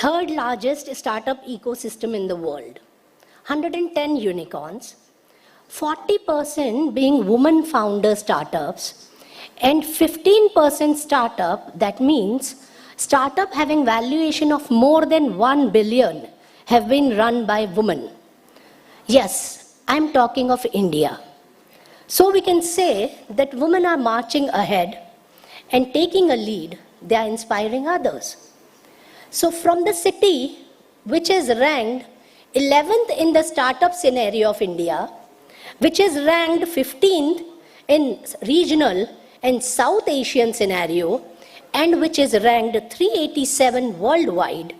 third largest startup ecosystem in the world, 110 unicorns, 40% being woman founder startups, and 15% startup, that means startup having valuation of more than 1 billion have been run by women. Yes, I'm talking of India. So we can say that women are marching ahead and taking a lead. They are inspiring others. So from the city, which is ranked 11th in the startup scenario of India, which is ranked 15th in regional and South Asian scenario, and which is ranked 387 worldwide,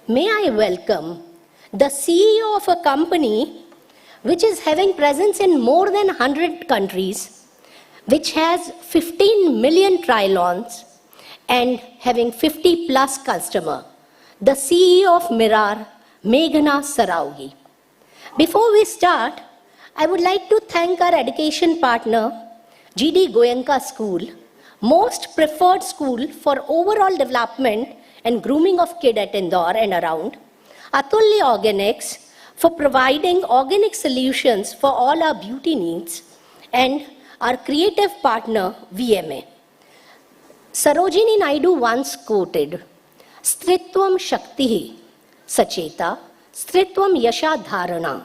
may I welcome the CEO of a company which is having presence in more than 100 countries, which has 15 million trilons and having 50 plus customers, the CEO of mirrAR, Meghna Saraogi. Before we start, I would like to thank our education partner, GD Goenka School, most preferred school for overall development and grooming of kids at Indore and around, Atulya Organics for providing organic solutions for all our beauty needs, and our creative partner, VMA. Sarojini Naidu once quoted, Stritvam Shaktihi Sacheta, Stritvam Yasha Dharana.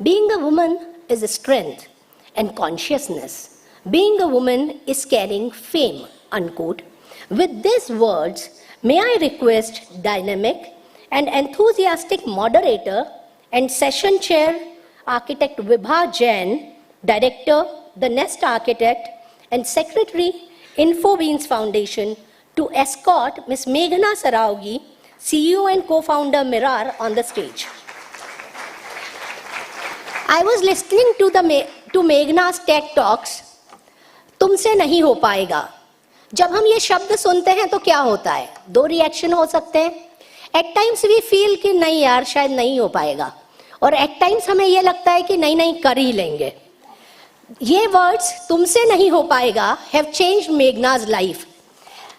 Being a woman is a strength and consciousness. Being a woman is carrying fame, unquote. With these words, may I request dynamic and enthusiastic moderator and session chair, Architect Vibha Jain, Director, The Nest Architect, and Secretary, Infobeans Foundation, to escort Ms. Meghna Saraogi, CEO and co-founder mirrAR, on the stage. I was listening to Meghna's TED Talks. तुमसे नहीं हो पाएगा. जब हम ये शब्द सुनते हैं तो क्या होता है? दो रिएक्शन हो सकते हैं. At times we feel कि नहीं यार शायद नहीं हो पाएगा, और at times हमें ये लगता है कि नहीं कर ही लेंगे. ये words तुमसे नहीं हो पाएगा have changed Meghna's life.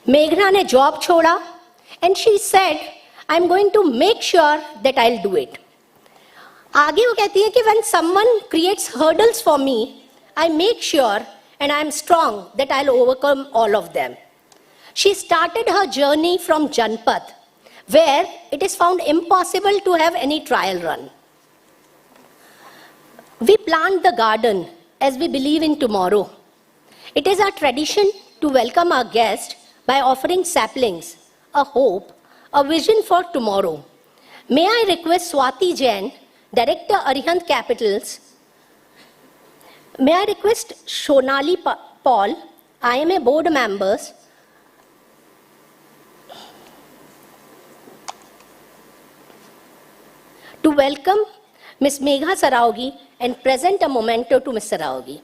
मेघना ने जॉब छोड़ा and she said, I'm going to make sure that I'll do it. आगे वो कहती है कि when someone creates hurdles for me, I make sure and I am strong that I'll overcome all of them. She started her journey from Janpath, where it is found impossible to have any trial run. We plant the garden as we believe in tomorrow. It is our tradition to welcome our guests by offering saplings, a hope, a vision for tomorrow. May I request Swati Jain, Director, Arihant Capitals. May I request Shonali Paul, IMA board members, to welcome Ms. Meghna Saraogi and present a memento to Ms. Saraogi.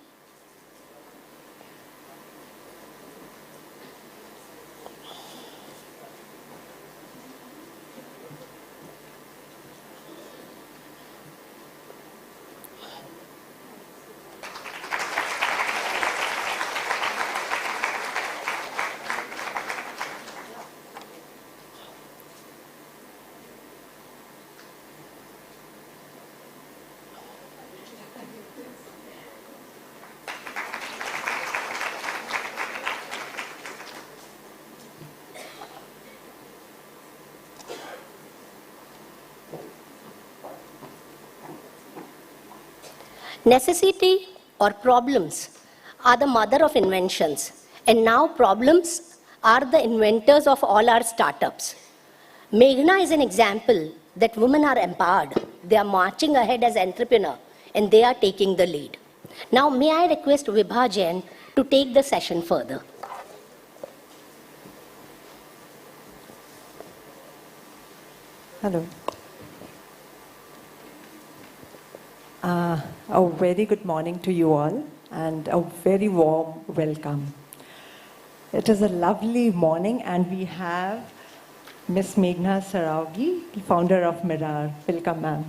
Necessity or problems are the mother of inventions, and now problems are the inventors of all our startups. Meghna is an example that women are empowered. They are marching ahead as entrepreneurs, and they are taking the lead. Now, may I request Vibha Jain to take the session further. Hello. A very good morning to you all, and a very warm welcome. It is a lovely morning, and we have Ms. Meghna Saraogi, founder of mirrAR. Welcome, ma'am.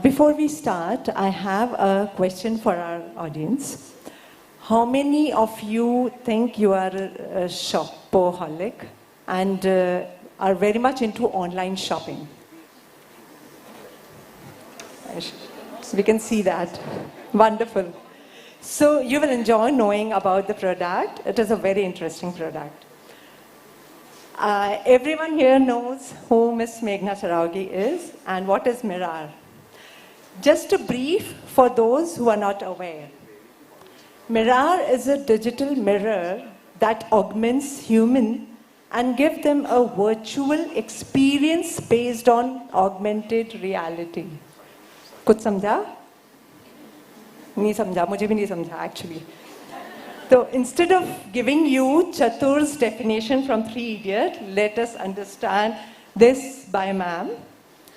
Before we start, I have a question for our audience. How many of you think you are a shopaholic? And are very much into online shopping. So we can see that. Wonderful. So you will enjoy knowing about the product. It is a very interesting product. Everyone here knows who Ms. Meghna Saraogi is and what is mirrAR. Just a brief for those who are not aware. mirrAR is a digital mirror that augments human and give them a virtual experience based on augmented reality. कुछ समझा? नहीं समझा, मुझे भी नहीं समझा actually. So instead of giving you Chatur's definition from Three Idiots, let us understand this by ma'am.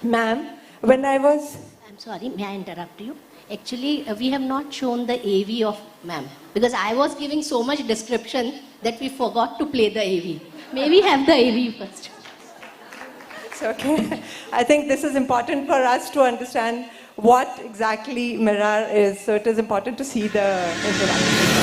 Ma'am, when I was... I'm sorry, may I interrupt you? Actually, we have not shown the AV of ma'am because I was giving so much description that we forgot to play the AV. Maybe have the AV first. It's okay. I think this is important for us to understand what exactly mirrAR is. So it is important to see the introduction.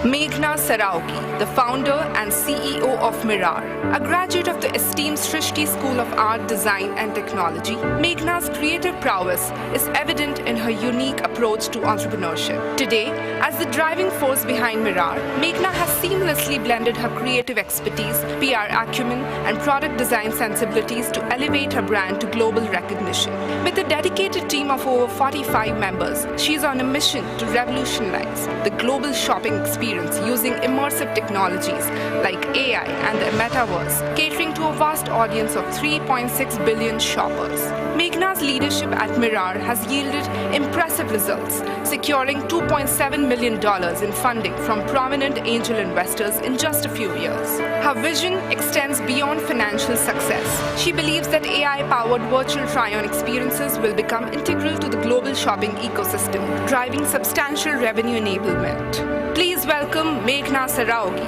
Meghna Saraogi, the founder and CEO of mirrAR. A graduate of the esteemed Srishti School of Art, Design and Technology, Meghna's creative prowess is evident in her unique approach to entrepreneurship. Today, as the driving force behind mirrAR, Meghna has seamlessly blended her creative expertise, PR acumen and product design sensibilities to elevate her brand to global recognition. With a dedicated team of over 45 members, she is on a mission to revolutionize the global shopping experience using immersive technologies like AI and the metaverse, catering to a vast audience of 3.6 billion shoppers. Meghna's leadership at mirrAR has yielded impressive results, securing $2.7 million in funding from prominent angel investors in just a few years. Her vision extends beyond financial success. She believes that AI-powered virtual try-on experiences will become integral to the global shopping ecosystem, driving substantial revenue enablement. Please welcome Meghna Saraogi.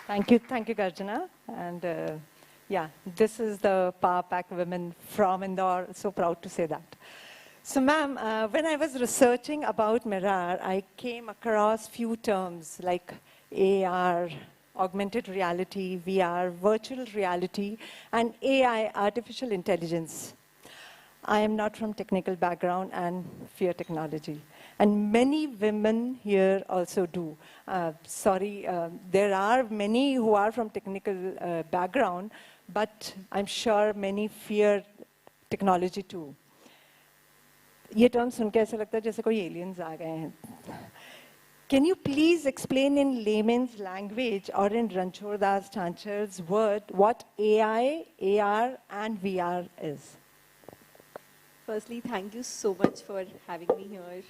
Thank you, Garjana. And yeah, this is the Power Pack women from Indore. So proud to say that. So ma'am, when I was researching about mirrAR, I came across few terms like AR, augmented reality, VR, virtual reality, and AI, artificial intelligence. I am not from technical background and fear technology. And many women here also do. There are many who are from technical background, but I'm sure many fear technology too. ये term सुन के ऐसा लगता है जैसे कोई aliens आ गए हैं. Can you please explain in layman's language or in Ranchor Das Chanchar's word what AI, AR and VR is? Firstly, thank you so much for having me here.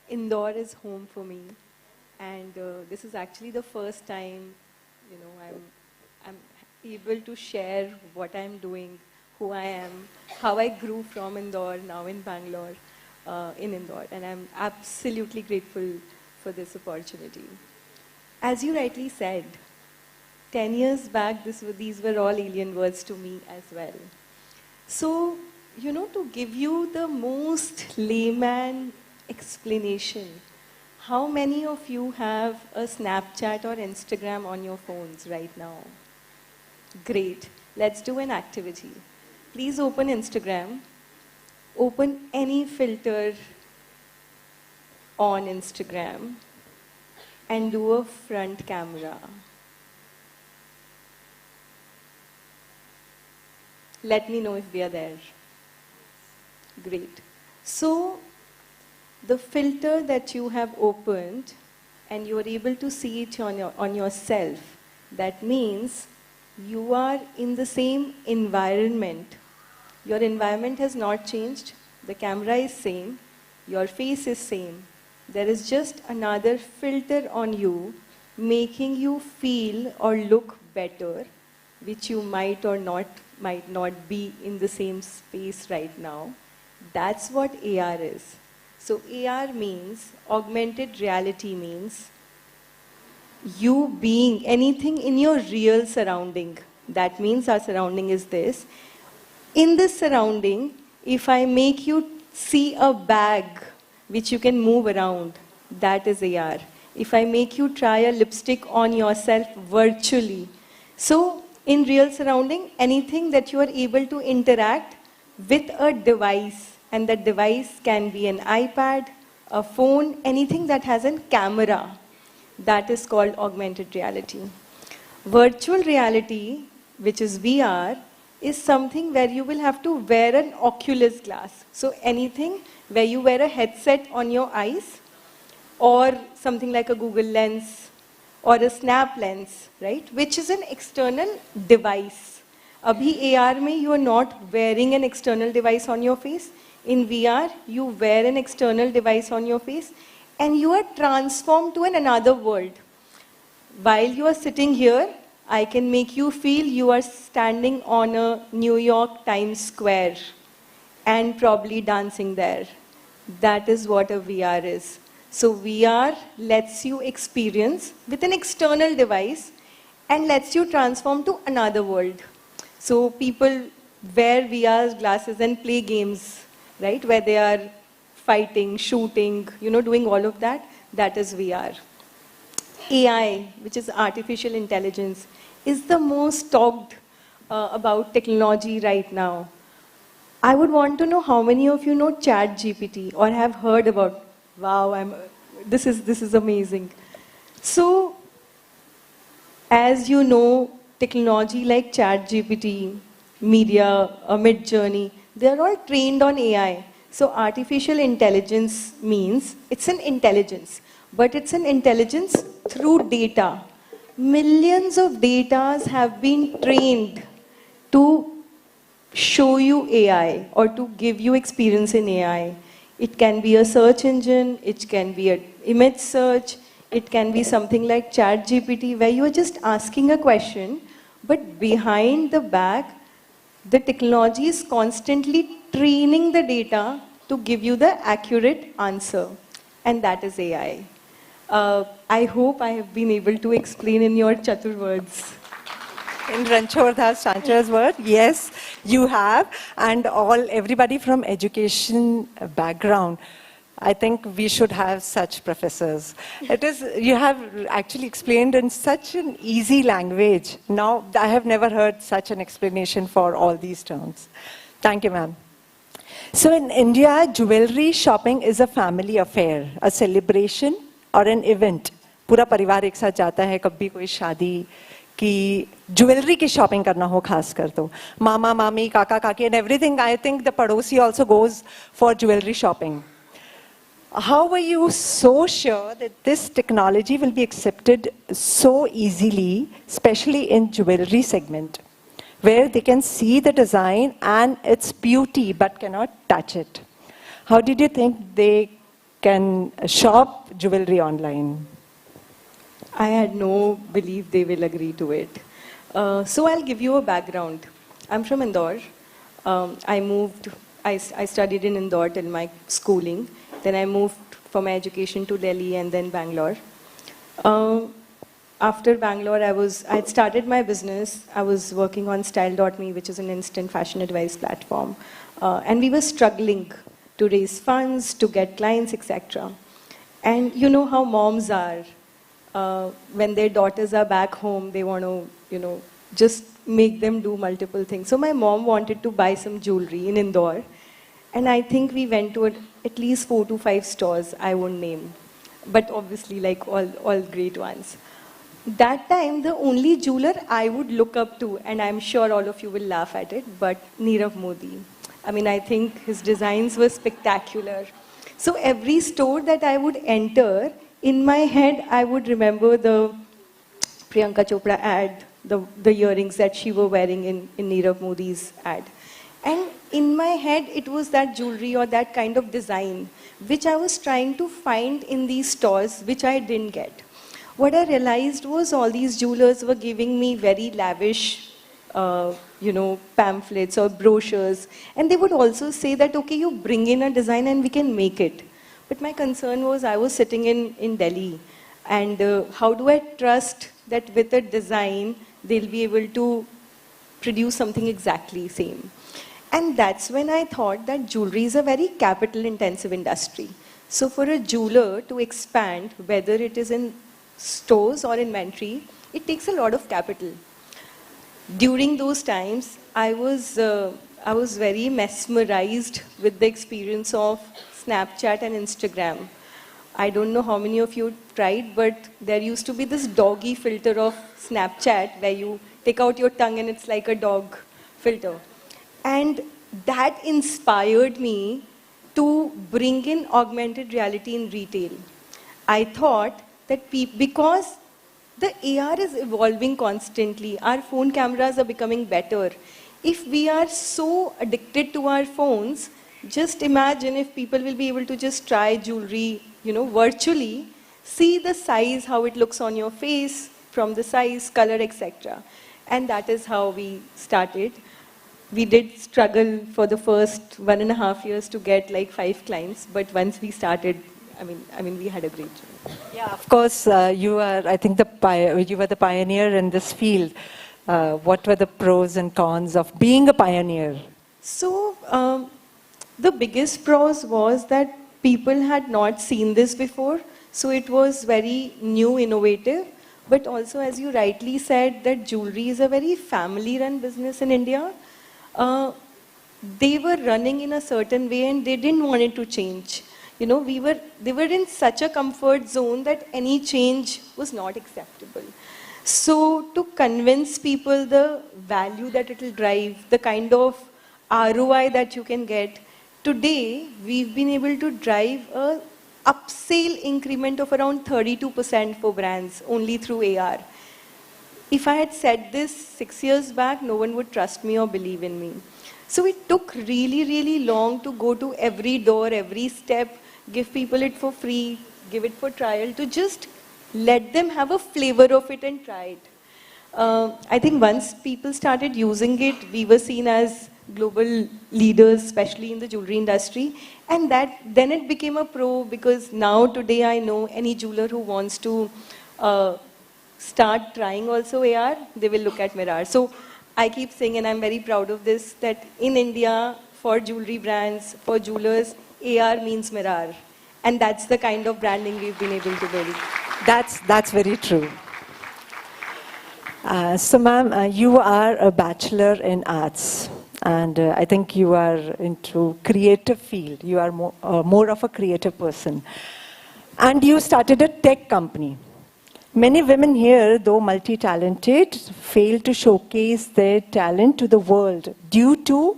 Indore is home for me, and this is actually the first time, I'm able to share what I'm doing, who I am, how I grew from Indore, now in Bangalore, in Indore, and I'm absolutely grateful for this opportunity. As you rightly said, 10 years back, these were all alien words to me as well. So, to give you the most layman explanation, how many of you have a Snapchat or Instagram on your phones right now? Great. Let's do an activity. Please open Instagram. Open any filter on Instagram and do a front camera. Let me know if we are there. Great. So, the filter that you have opened and you are able to see it on yourself, that means you are in the same environment. Your environment has not changed. The camera is same. Your face is same. There is just another filter on you making you feel or look better, which you might or might not be in the same space right now. That's what AR is. So AR means, augmented reality means, you being anything in your real surrounding. That means our surrounding is this. In this surrounding, if I make you see a bag which you can move around, that is AR. If I make you try a lipstick on yourself virtually. So in real surrounding, anything that you are able to interact with a device, and that device can be an iPad, a phone, anything that has a camera, that is called augmented reality. Virtual reality, which is VR, is something where you will have to wear an Oculus glass. So anything where you wear a headset on your eyes, or something like a Google Lens, or a Snap Lens, right? Which is an external device. Abhi AR mein you are not wearing an external device on your face. In VR, you wear an external device on your face, and you are transformed to another world. While you are sitting here, I can make you feel you are standing on a New York Times Square and probably dancing there. That is what a VR is. So VR lets you experience with an external device and lets you transform to another world. So people wear VR glasses and play games, right, where they are fighting, shooting, doing all of that. That is VR. AI, which is artificial intelligence, is the most talked about technology right now. I would want to know how many of you know ChatGPT or have heard about. Wow, this is amazing. So, as you know, technology like ChatGPT, Midjourney, they are all trained on AI. So artificial intelligence means it's an intelligence, but it's an intelligence through data. Millions of data have been trained to show you AI or to give you experience in AI. It can be a search engine, it can be an image search, it can be something like ChatGPT where you are just asking a question, but behind the back, the technology is constantly training the data to give you the accurate answer, and that is AI. I hope I have been able to explain in your chatur words. In Ranchordas Chancha's word, yes, you have, and everybody from education background. I think we should have such professors. You have actually explained in such an easy language. Now, I have never heard such an explanation for all these terms. Thank you, ma'am. So in India, jewelry shopping is a family affair, a celebration or an event. पूरा परिवार एक साथ जाता है, कभी कोई शादी की jewelry की shopping करना हो खास कर तो मामा मामी काका काकी and everything. I think the padosi also goes for jewelry shopping. How were you so sure that this technology will be accepted so easily, especially in jewelry segment, where they can see the design and its beauty but cannot touch it? How did you think they can shop jewelry online? I had no belief they will agree to it. So I'll give you a background. I'm from Indore. I studied in Indore till my schooling. Then I moved for my education to Delhi and then Bangalore. After Bangalore, I had started my business. I was working on Style.me, which is an instant fashion advice platform. And we were struggling to raise funds, to get clients, etc. And you know how moms are. When their daughters are back home, they want to, just make them do multiple things. So my mom wanted to buy some jewelry in Indore. And I think we went to at least 4 to 5 stores, I won't name. But obviously, like all great ones. That time, the only jeweler I would look up to, and I'm sure all of you will laugh at it, but Nirav Modi. I mean, I think his designs were spectacular. So every store that I would enter, in my head, I would remember the Priyanka Chopra ad, the earrings that she was wearing in Nirav Modi's ad. And in my head, it was that jewelry or that kind of design, which I was trying to find in these stores, which I didn't get. What I realized was all these jewelers were giving me very lavish pamphlets or brochures. And they would also say that, okay, you bring in a design and we can make it. But my concern was I was sitting in Delhi. And how do I trust that with a design, they'll be able to produce something exactly same? And that's when I thought that jewelry is a very capital-intensive industry. So for a jeweler to expand, whether it is in stores or inventory, it takes a lot of capital. During those times, I was very mesmerized with the experience of Snapchat and Instagram. I don't know how many of you tried, but there used to be this doggy filter of Snapchat where you take out your tongue and it's like a dog filter. And that inspired me to bring in augmented reality in retail. I thought that because the AR is evolving constantly, our phone cameras are becoming better. If we are so addicted to our phones, just imagine if people will be able to just try jewelry, virtually, see the size, how it looks on your face, from the size, color, etc. And that is how we started. We did struggle for the first 1.5 years to get like 5 clients, but once we started, we had a great job. Yeah, of course, you are, I think, you were the pioneer in this field. What were the pros and cons of being a pioneer? So, the biggest pros was that people had not seen this before, so it was very new, innovative. But also, as you rightly said, that jewelry is a very family-run business in India. They were running in a certain way and they didn't want it to change. They were in such a comfort zone that any change was not acceptable. So to convince people the value that it will drive, the kind of ROI that you can get, today we've been able to drive a upsale increment of around 32% for brands only through AR. If I had said this 6 years back, no one would trust me or believe in me. So it took really, really long to go to every door, every step, give people it for free, give it for trial, to just let them have a flavor of it and try it. I think once people started using it, we were seen as global leaders, especially in the jewelry industry. And then it became a pro, because now today I know any jeweler who wants to start trying also AR, they will look at mirrAR. So I keep saying, and I'm very proud of this, that in India, for jewelry brands, for jewelers, AR means mirrAR. And that's the kind of branding we've been able to build. That's very true. So ma'am, you are a bachelor in arts. And I think you are into creative field. You are more of a creative person. And you started a tech company. Many women here, though multi-talented, fail to showcase their talent to the world due to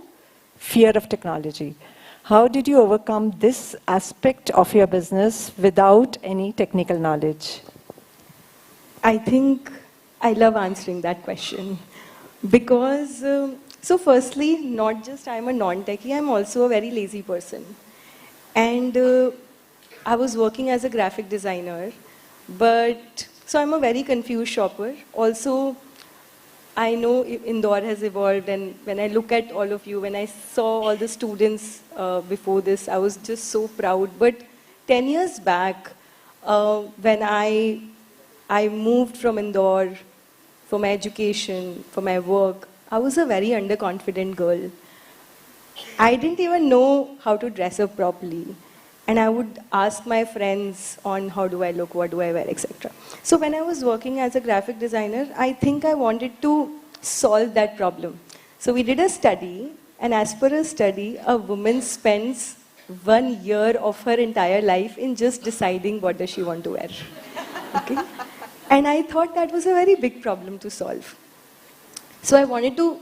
fear of technology. How did you overcome this aspect of your business without any technical knowledge? I think I love answering that question. Because, so firstly, not just I'm a non-techie, I'm also a very lazy person. And I was working as a graphic designer, so I'm a very confused shopper. Also, I know Indore has evolved, and when I look at all of you, when I saw all the students before this, I was just so proud. But 10 years back, when I moved from Indore for my education, for my work, I was a very underconfident girl. I didn't even know how to dress up properly. And I would ask my friends on how do I look, what do I wear, etc. So when I was working as a graphic designer, I think I wanted to solve that problem. So we did a study, and as per a study, a woman spends 1 year of her entire life in just deciding what does she want to wear. Okay? And I thought that was a very big problem to solve. So I wanted to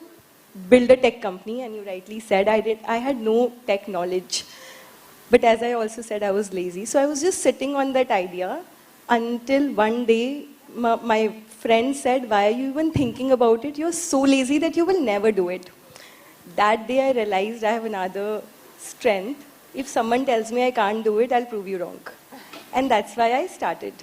build a tech company, and you rightly said I had no tech knowledge. But as I also said, I was lazy. So I was just sitting on that idea until one day my friend said, "Why are you even thinking about it? You're so lazy that you will never do it." That day I realized I have another strength. If someone tells me I can't do it, I'll prove you wrong. And that's why I started.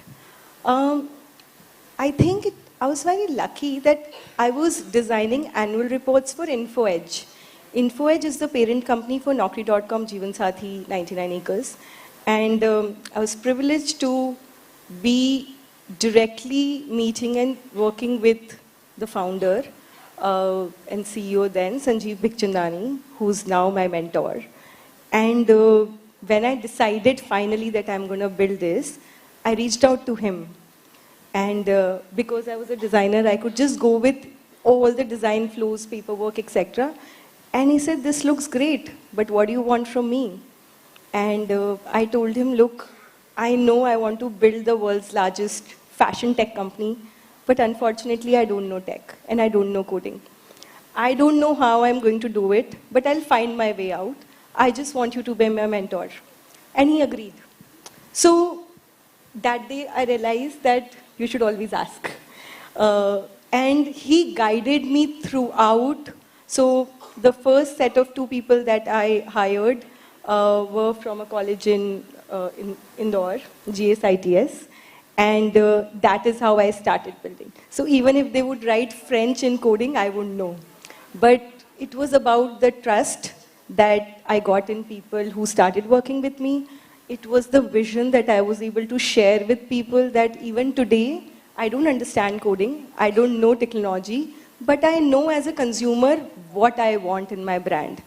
I think I was very lucky that I was designing annual reports for InfoEdge. InfoEdge is the parent company for Naukri.com, Jeevansathi, 99 Acres. And I was privileged to be directly meeting and working with the founder and CEO then, Sanjeev Bikhchandani, who's now my mentor. And when I decided finally that I'm going to build this, I reached out to him. And because I was a designer, I could just go with all the design flows, paperwork, etc. And he said, this looks great, but what do you want from me? And I told him, look, I know I want to build the world's largest fashion tech company, but unfortunately I don't know tech and I don't know coding. I don't know how I'm going to do it, but I'll find my way out. I just want you to be my mentor. And he agreed. So that day I realized that you should always ask. And he guided me throughout. So the first set of 2 people that I hired were from a college in Indore, GSITS. And that is how I started building. So even if they would write French in coding, I wouldn't know. But it was about the trust that I got in people who started working with me. It was the vision that I was able to share with people that even today, I don't understand coding, I don't know technology, but I know as a consumer what I want in my brand.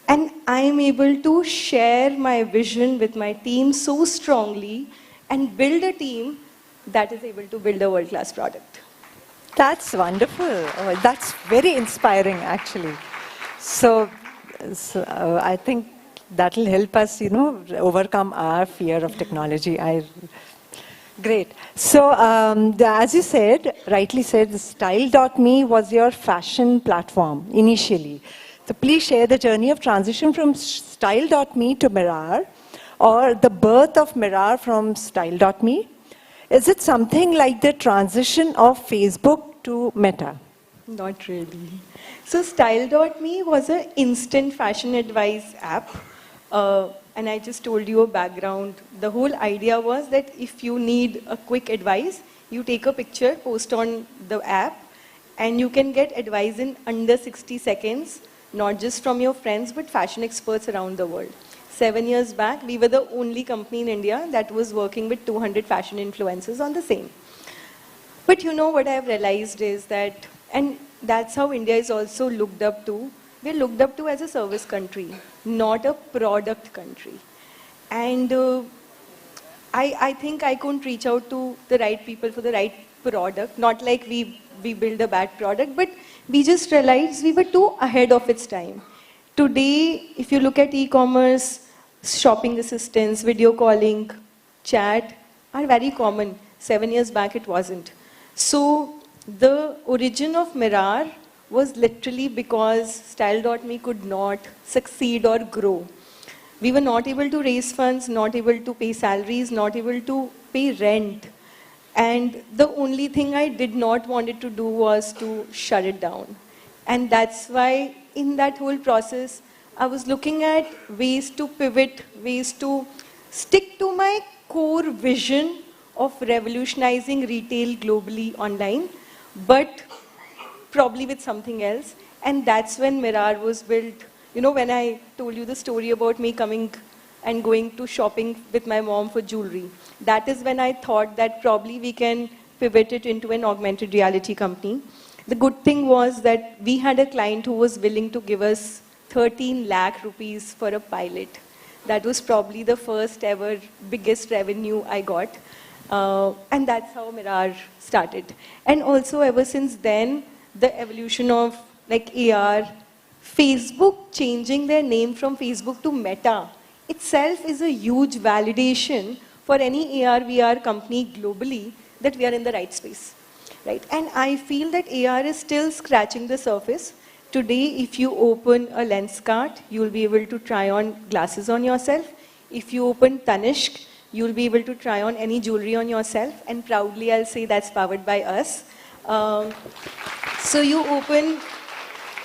And I'm able to share my vision with my team so strongly and build a team that is able to build a world-class product. That's wonderful. Oh, that's very inspiring, actually. So I think that will help us, overcome our fear of technology. Great. So as you said, rightly said, Style.me was your fashion platform initially. So please share the journey of transition from Style.me to mirrAR, or the birth of mirrAR from Style.me. Is it something like the transition of Facebook to Meta? Not really. So Style.me was an instant fashion advice app. And I just told you a background. The whole idea was that if you need a quick advice, you take a picture, post on the app, and you can get advice in under 60 seconds, not just from your friends, but fashion experts around the world. 7 years back, we were the only company in India that was working with 200 fashion influencers on the same. But what I've realized is that, and that's how India is also looked up to, we're looked up to as a service country, not a product country. And I think I couldn't reach out to the right people for the right product, not like we build a bad product, but we just realized we were too ahead of its time. Today, if you look at e-commerce, shopping assistants, video calling, chat are very common. 7 years back, it wasn't. So the origin of mirrAR was literally because Style.me could not succeed or grow. We were not able to raise funds, not able to pay salaries, not able to pay rent. And the only thing I did not want it to do was to shut it down. And that's why in that whole process, I was looking at ways to pivot, ways to stick to my core vision of revolutionizing retail globally online, but probably with something else. And that's when mirrAR was built. When I told you the story about me coming and going to shopping with my mom for jewelry, that is when I thought that probably we can pivot it into an augmented reality company. The good thing was that we had a client who was willing to give us 13 lakh rupees for a pilot. That was probably the first ever biggest revenue I got. And that's how mirrAR started. And also ever since then, the evolution of AR, Facebook changing their name from Facebook to Meta itself is a huge validation for any AR, VR company globally that we are in the right space. Right? And I feel that AR is still scratching the surface. Today, if you open a Lenskart, you'll be able to try on glasses on yourself. If you open Tanishq, you'll be able to try on any jewelry on yourself. And proudly, I'll say that's powered by us. So you open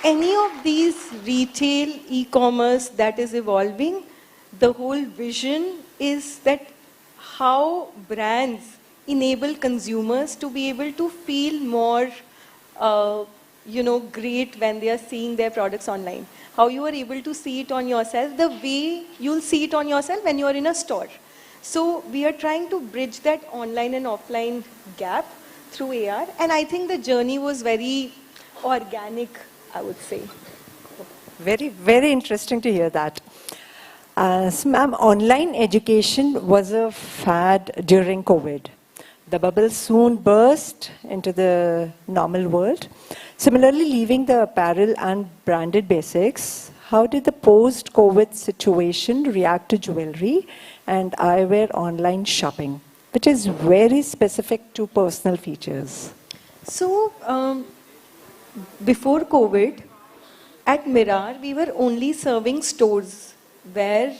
any of these retail e-commerce that is evolving, the whole vision is that how brands enable consumers to be able to feel more, great when they are seeing their products online. How you are able to see it on yourself, the way you'll see it on yourself when you are in a store. So we are trying to bridge that online and offline gap through AR, and I think the journey was very organic, I would say. Very, very interesting to hear that. So, ma'am, online education was a fad during COVID. The bubble soon burst into the normal world. Similarly, leaving the apparel and branded basics, how did the post-COVID situation react to jewelry and eyewear online shopping, which is very specific to personal features? So, before COVID, at mirrAR, we were only serving stores where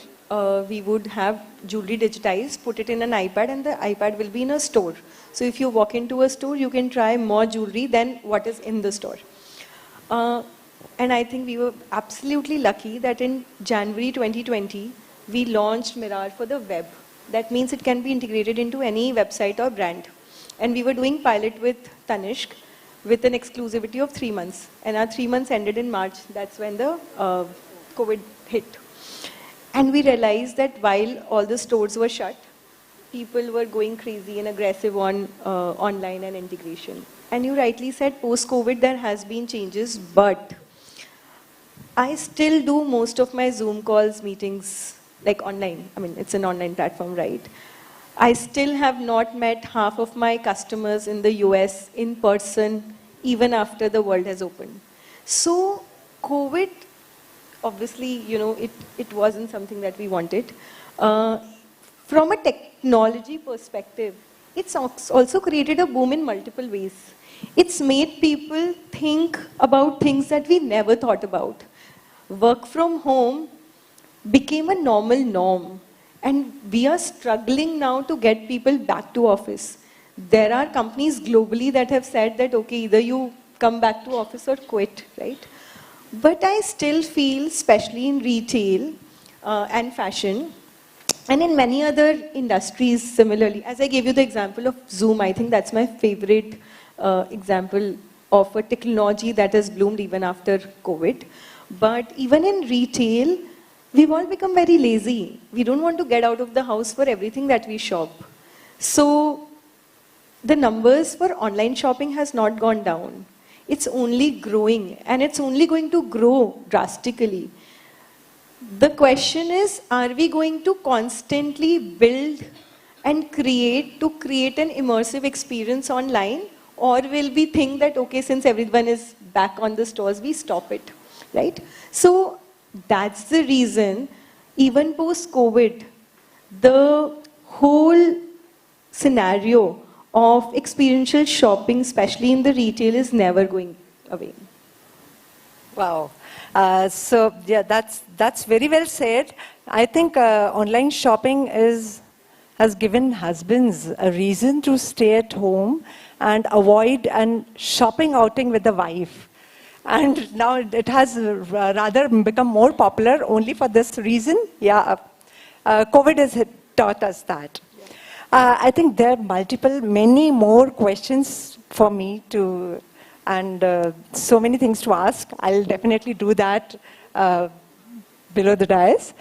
we would have jewelry digitized, put it in an iPad, and the iPad will be in a store. So if you walk into a store, you can try more jewelry than what is in the store. And I think we were absolutely lucky that in January 2020, we launched mirrAR for the web. That means it can be integrated into any website or brand. And we were doing pilot with Tanishq with an exclusivity of 3 months. And our 3 months ended in March. That's when the COVID hit. And we realized that while all the stores were shut, people were going crazy and aggressive on online and integration. And you rightly said, post-COVID, there has been changes, but I still do most of my Zoom calls, meetings, like online. I mean, it's an online platform, right? I still have not met half of my customers in the US in person, even after the world has opened. So, COVID, obviously, it wasn't something that we wanted. From a technology perspective, it's also created a boom in multiple ways. It's made people think about things that we never thought about. Work from home became a normal norm, and we are struggling now to get people back to office. There are companies globally that have said that, okay, either you come back to office or quit, right? But I still feel, especially in retail and fashion, and in many other industries similarly, as I gave you the example of Zoom, I think that's my favorite example of a technology that has bloomed even after COVID. But even in retail, we've all become very lazy. We don't want to get out of the house for everything that we shop. So the numbers for online shopping has not gone down. It's only growing, and it's only going to grow drastically. The question is, are we going to constantly build and create an immersive experience online, or will we think that, okay, since everyone is back on the stores, we stop it, right? So that's the reason, even post-COVID, the whole scenario of experiential shopping, especially in the retail, is never going away. Wow. So yeah, that's very well said. I think online shopping has given husbands a reason to stay at home and avoid an shopping outing with the wife. And now it has rather become more popular only for this reason. Yeah, COVID has taught us that. I think there are many more questions for me to, and so many things to ask. I'll definitely do that below the dais.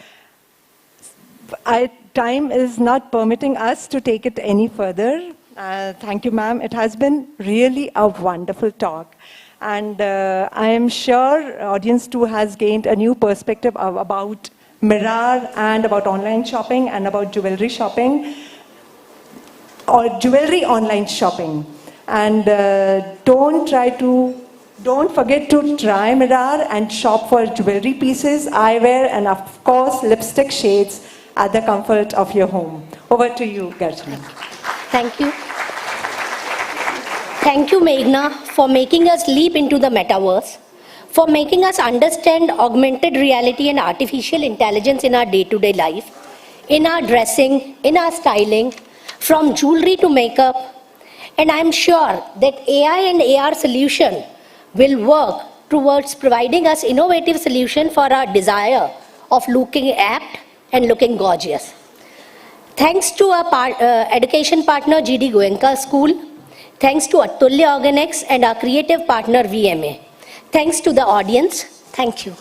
Time is not permitting us to take it any further. Thank you, ma'am. It has been really a wonderful talk. And I am sure audience too has gained a new perspective about mirrAR and about online shopping and about jewelry shopping or jewelry online shopping. And don't forget to try mirrAR and shop for jewelry pieces, eyewear, and of course lipstick shades at the comfort of your home. Over to you, Garjana. Thank you. Thank you, Meghna, for making us leap into the metaverse, for making us understand augmented reality and artificial intelligence in our day-to-day life, in our dressing, in our styling, from jewelry to makeup. And I'm sure that AI and AR solution will work towards providing us innovative solution for our desire of looking apt and looking gorgeous. Thanks to our education partner GD Goenka School. Thanks to Atulya Organics and our creative partner VMA. Thanks to the audience. Thank you.